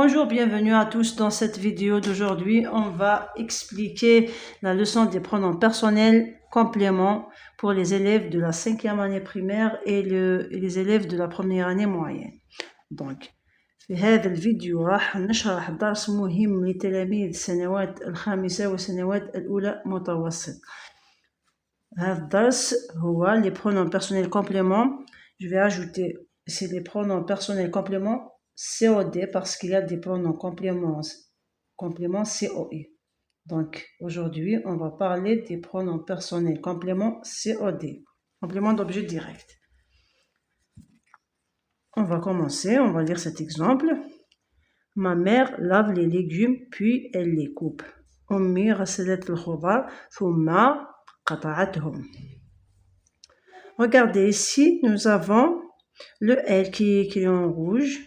Bonjour, bienvenue à tous dans cette vidéo d'aujourd'hui. On va expliquer la leçon des pronoms personnels compléments pour les élèves de la 5e année primaire et les élèves de la première année moyenne. Donc, في هذا الفيديو راح نشرح درس مهم لتلاميذ السنوات الخامسة والسنوات الأولى متوسط. هذا الدرس هو les pronoms personnels compléments. Je vais ajouter c'est les pronoms personnels compléments COD parce qu'il y a des pronoms compléments COE. Donc aujourd'hui, on va parler des pronoms personnels compléments COD, complément d'objet direct. On va commencer, on va lire cet exemple. Ma mère lave les légumes puis elle les coupe. أمي غسلت الخضار ثم قطعتهم. Regardez ici, nous avons le L qui est écrit en rouge.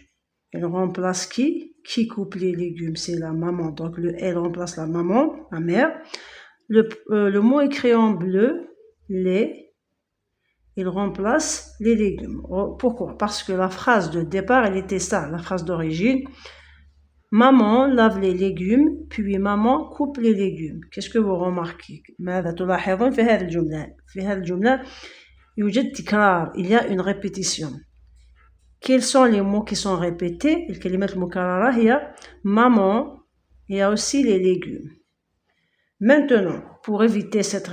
Il remplace qui? Qui coupe les légumes? C'est la maman. Donc le L remplace la maman, la mère. Le mot écrit en bleu, les, il remplace les légumes. Pourquoi? Parce que la phrase de départ, elle était ça, la phrase d'origine. Maman lave les légumes, puis maman coupe les légumes. Qu'est-ce que vous remarquez? ماذا تلاحظون في هذه الجملة؟ في هذه الجملة يوجد تكرار. Il y a une répétition. Quels sont les mots qui sont répétés? الكلمات المكررة هي maman. Il y a aussi les légumes. Maintenant, pour éviter cette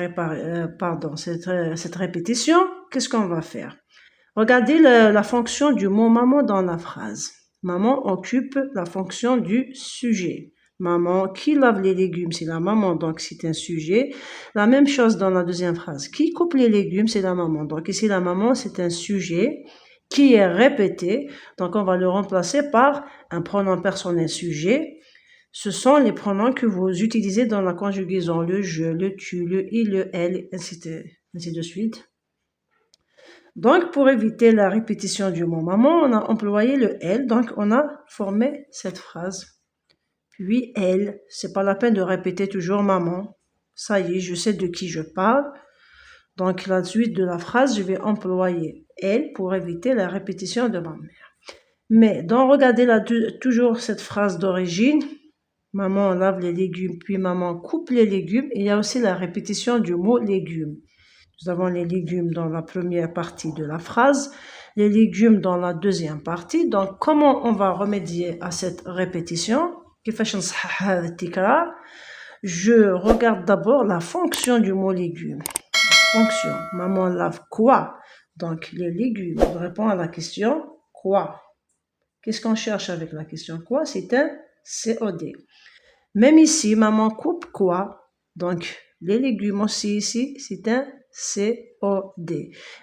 répétition, qu'est-ce qu'on va faire? Regardez la fonction du mot maman dans la phrase. Maman occupe la fonction du sujet. Maman qui lave les légumes, c'est la maman, donc c'est un sujet. La même chose dans la deuxième phrase. Qui coupe les légumes, c'est la maman. Donc ici, la maman, c'est un sujet qui est répété. Donc on va le remplacer par un pronom personnel sujet. Ce sont les pronoms que vous utilisez dans la conjugaison. Le je, le tu, le il, le elle, ainsi de suite. Donc, pour éviter la répétition du mot maman, on a employé le elle. Donc, on a formé cette phrase. Puis, elle. C'est pas la peine de répéter toujours maman. Ça y est, je sais de qui je parle. Donc, la suite de la phrase, je vais employer elle pour éviter la répétition de ma mère. Mais, donc, regardez là, toujours cette phrase d'origine. Maman lave les légumes, puis maman coupe les légumes. Il y a aussi la répétition du mot légumes. Nous avons les légumes dans la première partie de la phrase, les légumes dans la deuxième partie. Donc, comment on va remédier à cette répétition? Je regarde d'abord la fonction du mot légumes. Fonction. Maman lave quoi? Donc, les légumes. Je réponds à la question quoi? Qu'est-ce qu'on cherche avec la question quoi? C'est un COD. Même ici, maman coupe quoi? Donc, les légumes aussi ici, c'est un COD.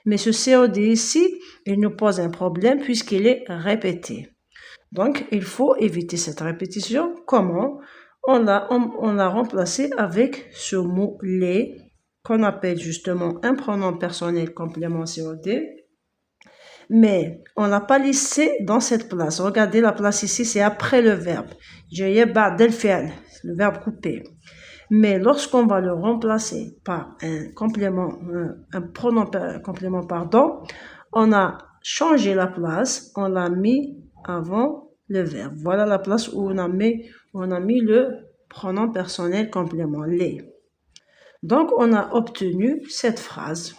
Mais ce COD ici, il nous pose un problème puisqu'il est répété. Donc, il faut éviter cette répétition. Comment? On l'a remplacé avec ce mot les, qu'on appelle justement un pronom personnel complément COD. Mais on l'a pas laissé dans cette place. Regardez la place ici, c'est après le verbe. Le verbe couper. Mais lorsqu'on va le remplacer par un pronom complément, on a changé la place, on l'a mis avant le verbe. Voilà la place où on a mis le pronom personnel complément, les. Donc, on a obtenu cette phrase.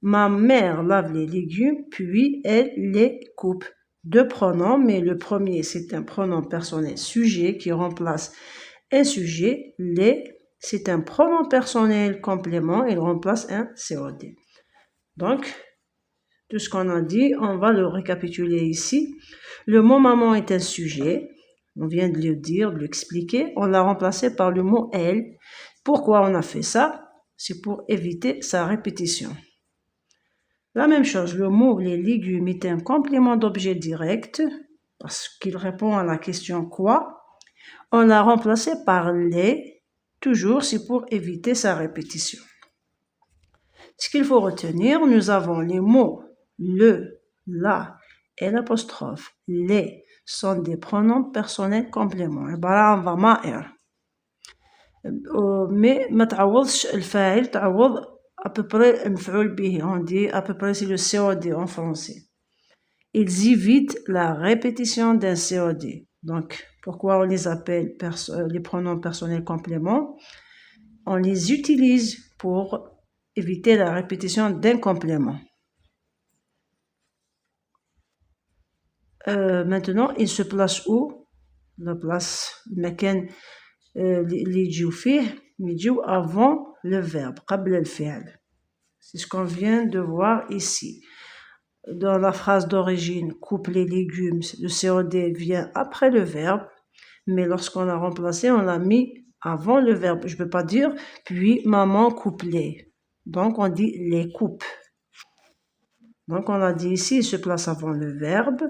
Ma mère lave les légumes, puis elle les coupe. Deux pronoms, mais le premier, c'est un pronom personnel sujet qui remplace un sujet. Les, c'est un pronom personnel complément, il remplace un COD. Donc, tout ce qu'on a dit, on va le récapituler ici. Le mot maman est un sujet. On vient de le dire, de l'expliquer. On l'a remplacé par le mot elle. Pourquoi on a fait ça? C'est pour éviter sa répétition. La même chose, le mot les légumes est un complément d'objet direct parce qu'il répond à la question quoi. On l'a remplacé par les, toujours c'est pour éviter sa répétition. Ce qu'il faut retenir, nous avons les mots le, la et l'apostrophe. Les sont des pronoms personnels compléments. Mais ما تعوضش الفاعل تعوض à peu près المفعول به. On dit à peu près c'est le COD en français. Ils évitent la répétition d'un COD. Donc, pourquoi on les appelle les pronoms personnels compléments? On les utilise pour éviter la répétition d'un complément. Maintenant, il se place où? La place, المكان اللي يجيو فيه يجيو avant le verbe, قبل الفعل. C'est ce qu'on vient de voir ici. Dans la phrase d'origine, coupe les légumes, le COD vient après le verbe, mais lorsqu'on l'a remplacé, on l'a mis avant le verbe. Je ne peux pas dire, puis maman coupe les. Donc, on dit les coupe. Donc, on a dit ici, il se place avant le verbe.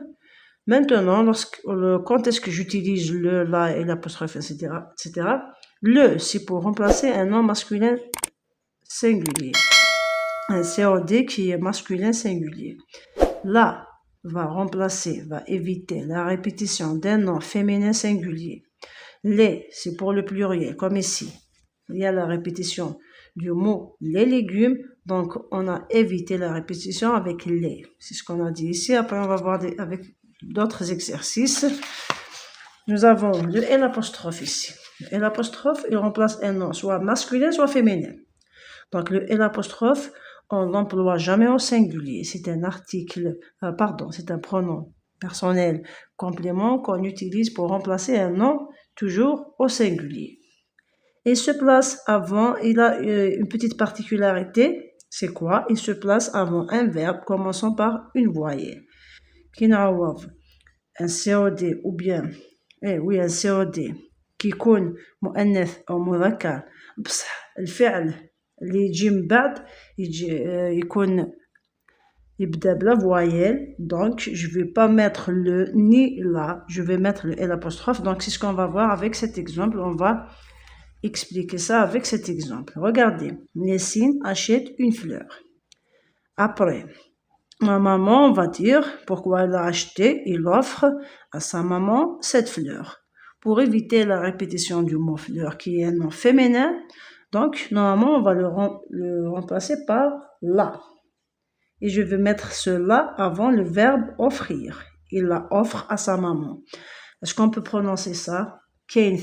Maintenant, quand est-ce que j'utilise le, la et l'apostrophe, etc., le, c'est pour remplacer un nom masculin singulier. Un COD qui est masculin singulier. La va éviter la répétition d'un nom féminin singulier. Les, c'est pour le pluriel, comme ici. Il y a la répétition du mot les légumes, donc on a évité la répétition avec les. C'est ce qu'on a dit ici. Après, on va voir avec d'autres exercices. Nous avons le L' ici. Le L', il remplace un nom, soit masculin, soit féminin. Donc, le L', on l'emploie jamais au singulier. C'est un c'est un pronom personnel complément qu'on utilise pour remplacer un nom toujours au singulier. Il se place avant, il a une petite particularité, c'est quoi? Il se place avant un verbe commençant par une voyelle. Un COD ou bien, un COD qui يكون مؤنث أو مذكر بصح الفعل اللي يجي من بعد يكون يبدأ بلا voyelle, donc je vais pas mettre le ni là, je vais mettre le L'. Donc c'est ce qu'on va voir avec cet exemple, on va expliquer ça avec cet exemple. Regardez, Nessine achète une fleur. Après, ma maman, on va dire pourquoi elle a acheté, il offre à sa maman cette fleur. Pour éviter la répétition du mot fleur qui est un nom féminin, donc normalement on va le remplacer par la. Et je vais mettre cela avant le verbe offrir. Il la offre à sa maman. Est-ce qu'on peut prononcer ça? Il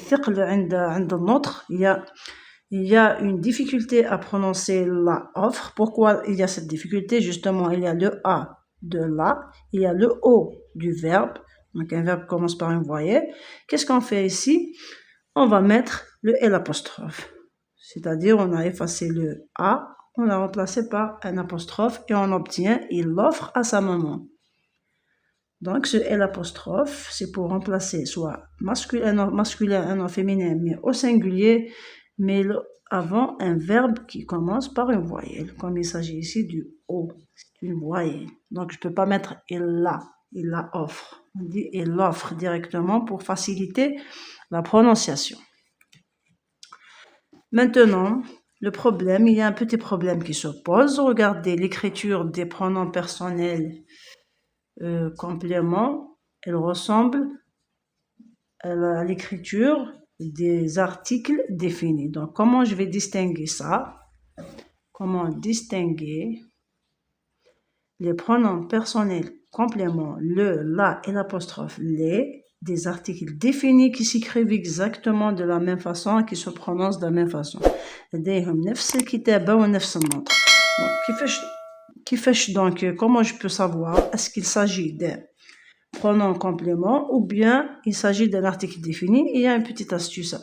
y a une difficulté à prononcer la offre. Pourquoi il y a cette difficulté? Justement, il y a le A de la, il y a le O du verbe. Donc, un verbe commence par une voyelle. Qu'est-ce qu'on fait ici? On va mettre le L'. C'est-à-dire, on a effacé le A, on l'a remplacé par un apostrophe et on obtient « il l'offre à sa maman ». Donc, ce L', c'est pour remplacer soit un nom féminin, mais au singulier, mais avant un verbe qui commence par une voyelle, comme il s'agit ici du O, c'est une voyelle. Donc, je ne peux pas mettre « il la offre ». On dit « il l'offre » directement pour faciliter la prononciation. Maintenant, il y a un petit problème qui se pose. Regardez l'écriture des pronoms personnels compléments. Elle ressemble à l'écriture des articles définis. Donc, comment je vais distinguer ça? Comment distinguer les pronoms personnels compléments, le, la et l'apostrophe les, des articles définis qui s'écrivent exactement de la même façon et qui se prononcent de la même façon. Donc, comment je peux savoir est-ce qu'il s'agit d'un pronom complément ou bien il s'agit d'un article défini? Il y a une petite astuce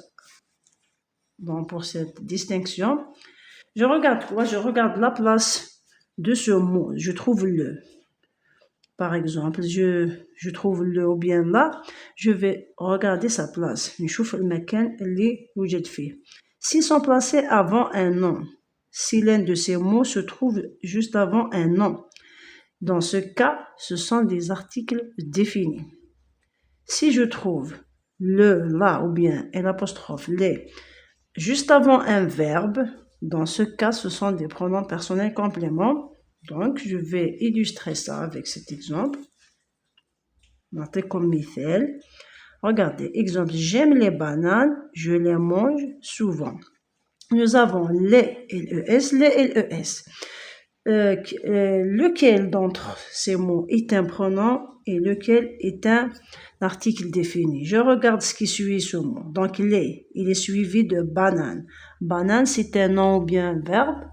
pour cette distinction. Je regarde quoi? Je regarde la place de ce mot. Je trouve le. Par exemple, je trouve le ou bien là, je vais regarder sa place. S'ils sont placés avant un nom, si l'un de ces mots se trouve juste avant un nom, dans ce cas, ce sont des articles définis. Si je trouve le, la ou bien l'apostrophe les juste avant un verbe, dans ce cas, ce sont des pronoms personnels compléments. Donc, je vais illustrer ça avec cet exemple. Comme Michel. Regardez, exemple, j'aime les bananes, je les mange souvent. Nous avons les LES, les LES. lequel d'entre ces mots est un pronom et lequel est un article défini. Je regarde ce qui suit ce mot. Donc, il est suivi de banane. Banane, c'est un nom ou bien un verbe.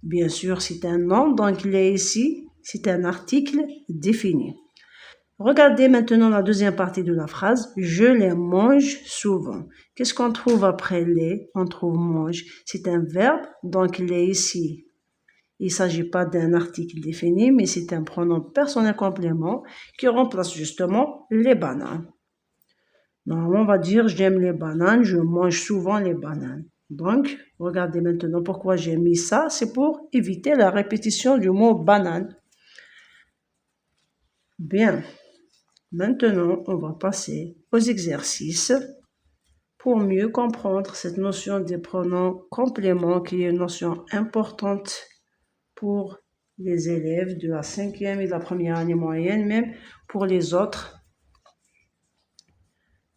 Bien sûr, c'est un nom. Donc, il est ici, c'est un article défini. Regardez maintenant la deuxième partie de la phrase. Je les mange souvent. Qu'est-ce qu'on trouve après les? On trouve mange. C'est un verbe, donc il est ici. Il ne s'agit pas d'un article défini, mais c'est un pronom personnel complément qui remplace justement les bananes. Normalement, on va dire j'aime les bananes, je mange souvent les bananes. Donc, regardez maintenant pourquoi j'ai mis ça. C'est pour éviter la répétition du mot banane. Bien. Maintenant, on va passer aux exercices pour mieux comprendre cette notion des pronoms compléments qui est une notion importante pour les élèves de la 5e et de la première année moyenne, même pour les autres.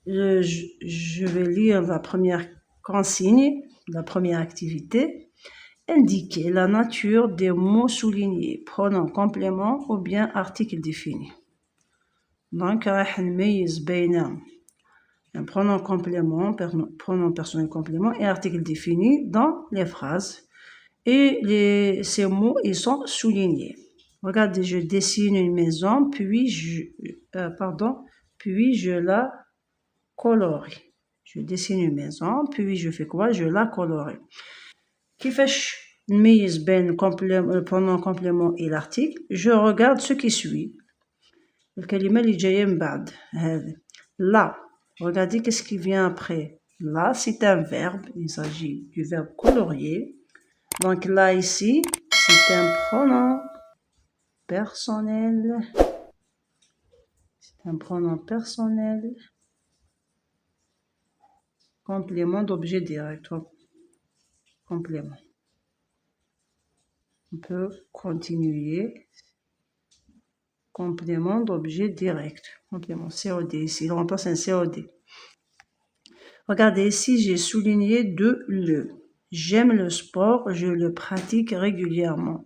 Je vais lire la première consigne, la première activité. Indiquer la nature des mots soulignés, pronoms compléments ou bien articles définis. Donc, راح نميز بين un pronom complément, pronom personnel complément et article défini dans les phrases. Et ces mots, ils sont soulignés. Regardez, je dessine une maison, puis je la colorie. Je dessine une maison, puis je fais quoi? Je la colorie. كيفاش نميز بين le pronom complément et l'article? Je regarde ce qui suit. الكلمة اللي جاية من بعد هذه. Là, regardez qu'est-ce qui vient après. Là, c'est un verbe. Il s'agit du verbe colorier. Donc là, ici, c'est un pronom personnel. C'est un pronom personnel. Complément d'objet direct. Complément. On peut continuer. Complément d'objet direct. Complément COD ici. Il remplace un COD. Regardez ici, j'ai souligné le. J'aime le sport, je le pratique régulièrement.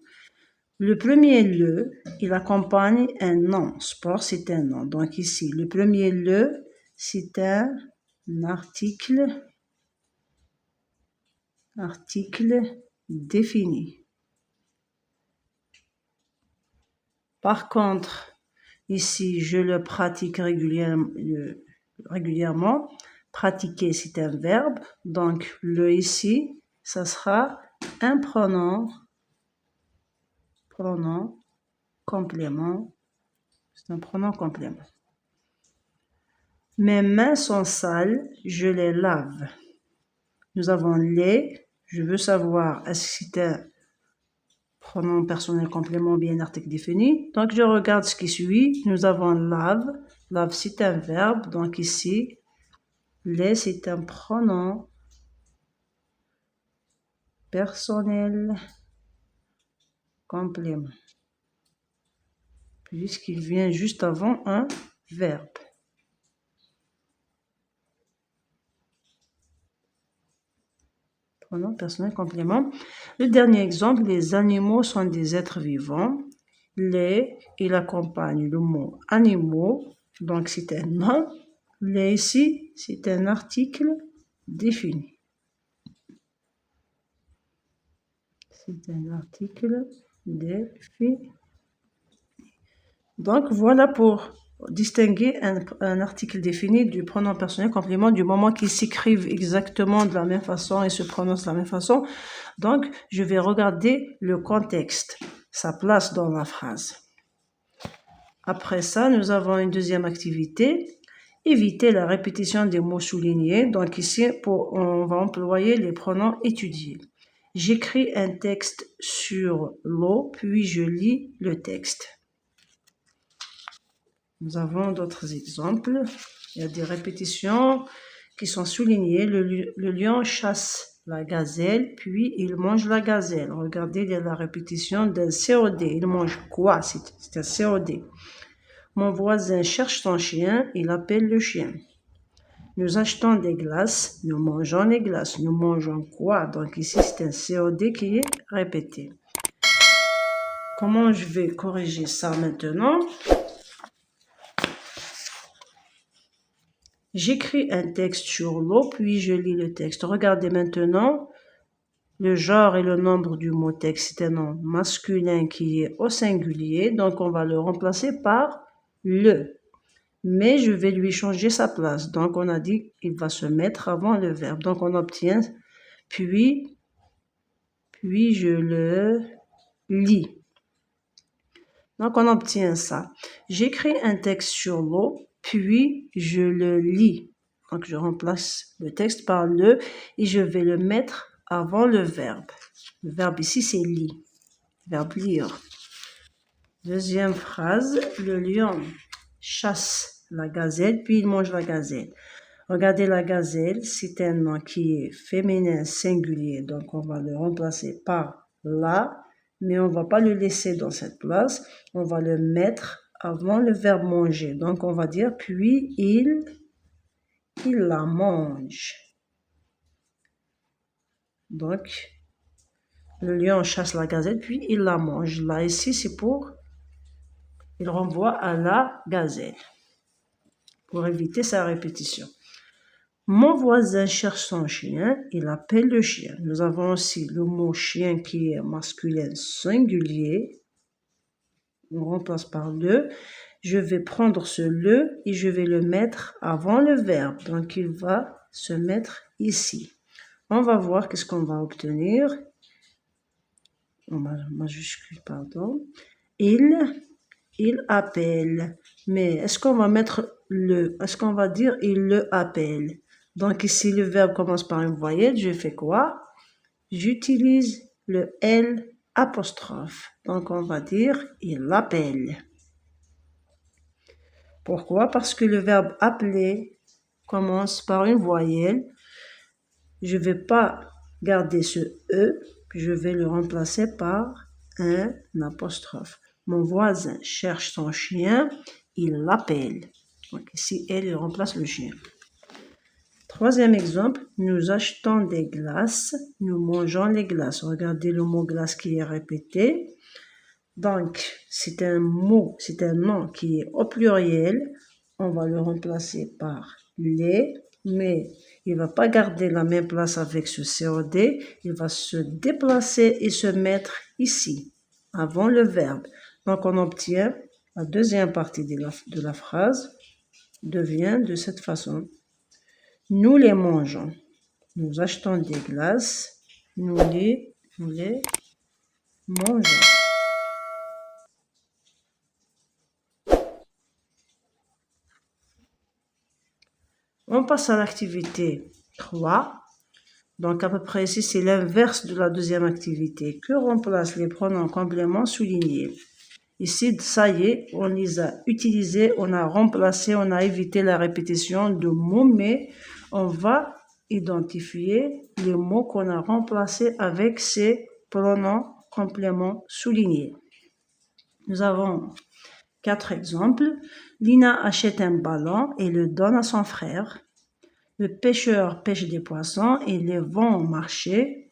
Le premier le, il accompagne un nom. Sport, c'est un nom. Donc ici, le premier le, c'est un article défini. Par contre, ici, je le pratique régulièrement. Pratiquer, c'est un verbe. Donc, le ici, ça sera un pronom complément. C'est un pronom complément. Mes mains sont sales, je les lave. Nous avons les. Je veux savoir est-ce que c'est un pronom personnel complément ou bien un article défini. Donc, je regarde ce qui suit. Nous avons lave. Lave, c'est un verbe. Donc, ici, les, c'est un pronom personnel complément. Puisqu'il vient juste avant un verbe. Pronom personnel complément. Le dernier exemple, les animaux sont des êtres vivants. Les, il accompagne le mot animaux. Donc, c'est un nom. Les ici, c'est un article défini. C'est un article défini. Donc, voilà pour distinguer un article défini du pronom personnel complément du moment qu'ils s'écrivent exactement de la même façon et se prononcent de la même façon. Donc, je vais regarder le contexte, sa place dans la phrase. Après ça, nous avons une deuxième activité. Éviter la répétition des mots soulignés. Donc ici, on va employer les pronoms étudiés. J'écris un texte sur l'eau, puis je lis le texte. Nous avons d'autres exemples. Il y a des répétitions qui sont soulignées. Le lion chasse la gazelle, puis il mange la gazelle. Regardez, il y a la répétition d'un COD. Il mange quoi? C'est un COD. Mon voisin cherche son chien, il appelle le chien. Nous achetons des glaces, nous mangeons les glaces. Nous mangeons quoi? Donc ici, c'est un COD qui est répété. comment je vais corriger ça maintenant? J'écris un texte sur l'eau, puis je lis le texte. Regardez maintenant le genre et le nombre du mot texte. C'est un nom masculin qui est au singulier, donc on va le remplacer par le. Mais je vais lui changer sa place. Donc on a dit qu'il va se mettre avant le verbe. Donc on obtient puis je le lis. Donc on obtient ça. J'écris un texte sur l'eau, puis je le lis. Donc je remplace le texte par le et je vais le mettre avant le verbe. Le verbe ici c'est lit. Verbe lire. Deuxième phrase, le lion chasse la gazelle, puis il mange la gazelle. Regardez la gazelle, c'est un nom qui est féminin singulier, donc on va le remplacer par la, mais on ne va pas le laisser dans cette place, on va le mettre avant le verbe manger. Donc on va dire puis il la mange. Donc le lion chasse la gazelle, puis il la mange. Là ici c'est pour, il renvoie à la gazelle pour éviter sa répétition. Mon voisin cherche son chien, il appelle le chien. Nous avons aussi le mot chien qui est masculin singulier. On remplace par le. Je vais prendre ce le et je vais le mettre avant le verbe. Donc il va se mettre ici. On va voir qu'est-ce qu'on va obtenir. En majuscule, pardon. Il appelle. Mais est-ce qu'on va mettre le? Est-ce qu'on va dire il le appelle? Donc ici, le verbe commence par une voyelle. Je fais quoi? J'utilise le L apostrophe. Donc on va dire il l'appelle. Pourquoi? Parce que le verbe appeler commence par une voyelle. Je ne vais pas garder ce E, puis je vais le remplacer par un apostrophe. Mon voisin cherche son chien, il l'appelle. Donc ici, elle, il remplace le chien. Troisième exemple, nous achetons des glaces, nous mangeons les glaces. Regardez le mot glace qui est répété. Donc, c'est un mot, c'est un nom qui est au pluriel. On va le remplacer par les, mais il ne va pas garder la même place avec ce COD. Il va se déplacer et se mettre ici, avant le verbe. Donc, on obtient la deuxième partie de la phrase, devient de cette façon. Nous les mangeons. Nous achetons des glaces. Nous les mangeons. On passe à l'activité 3. Donc, à peu près ici, c'est l'inverse de la deuxième activité. Que remplacent les pronoms compléments soulignés? Ici, ça y est, on les a utilisés, on a remplacé, on a évité la répétition de mots, mais on va identifier les mots qu'on a remplacés avec ces pronoms compléments soulignés. Nous avons 4 exemples. Lina achète un ballon et le donne à son frère. Le pêcheur pêche des poissons et les vend au marché.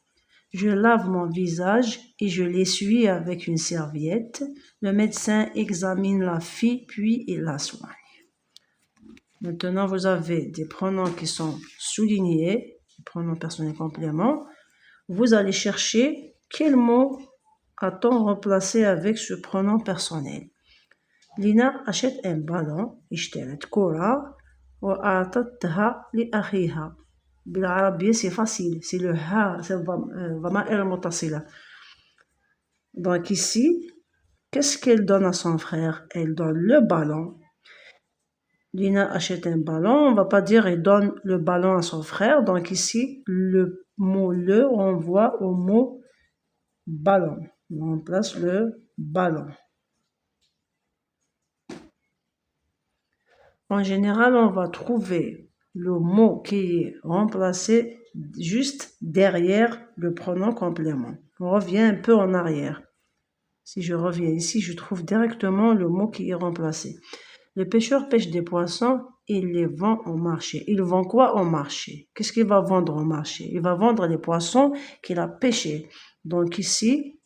Je lave mon visage et je l'essuie avec une serviette. Le médecin examine la fille puis il la soigne. Maintenant, vous avez des pronoms qui sont soulignés, des pronoms personnels compléments. Vous allez chercher quel mot a-t-on remplacé avec ce pronom personnel. Lina achète un ballon, اشترت كرة وأعطتها لأخيها. بالعربية c'est facile, c'est le ha, c'est ضمائر المتصلة. Donc ici, qu'est-ce qu'elle donne à son frère? Elle donne le ballon. Lina achète un ballon, on ne va pas dire elle donne le ballon à son frère. Donc ici, le mot le renvoie au mot ballon. On remplace le ballon. En général, on va trouver le mot qui est remplacé juste derrière le pronom complément. On revient un peu en arrière. Si je reviens ici, je trouve directement le mot qui est remplacé. Le pêcheur pêche des poissons et les vend au marché. Il vend quoi au marché? Qu'est-ce qu'il va vendre au marché? Il va vendre les poissons qu'il a pêchés. Donc ici,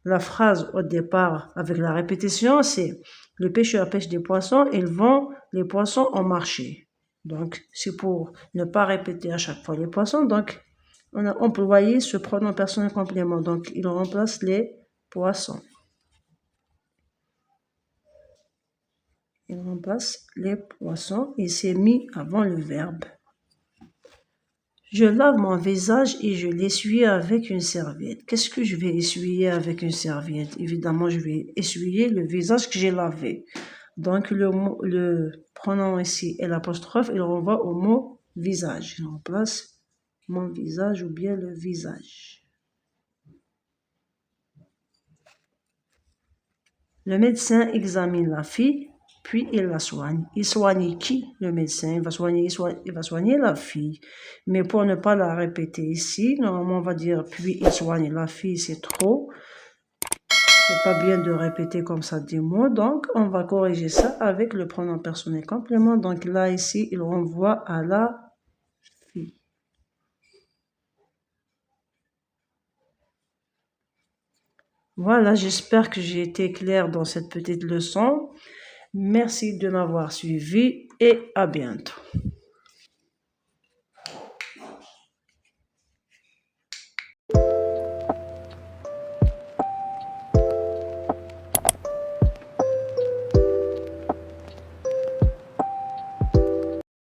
la phrase au départ avec la répétition, c'est « Le pêcheur pêche des poissons, il vend les poissons au marché ». Donc, c'est pour ne pas répéter à chaque fois les poissons. Donc, on a employé ce pronom personnel complément. Donc, il remplace les poissons. Il remplace les poissons et c'est mis avant le verbe. Je lave mon visage et je l'essuie avec une serviette. Qu'est-ce que je vais essuyer avec une serviette? Évidemment, je vais essuyer le visage que j'ai lavé. Donc, le pronom ici et l'apostrophe, il renvoie au mot visage. Il remplace mon visage ou bien le visage. Le médecin examine la fille, puis il la soigne. Il soigne qui? Le médecin. Il va soigner la fille. Mais pour ne pas la répéter ici, normalement on va dire puis il soigne la fille, c'est trop. C'est pas bien de répéter comme ça des mots. Donc on va corriger ça avec le pronom personnel complément. Donc là ici, il renvoie à la fille. Voilà, j'espère que j'ai été claire dans cette petite leçon. Merci de m'avoir suivi et à bientôt.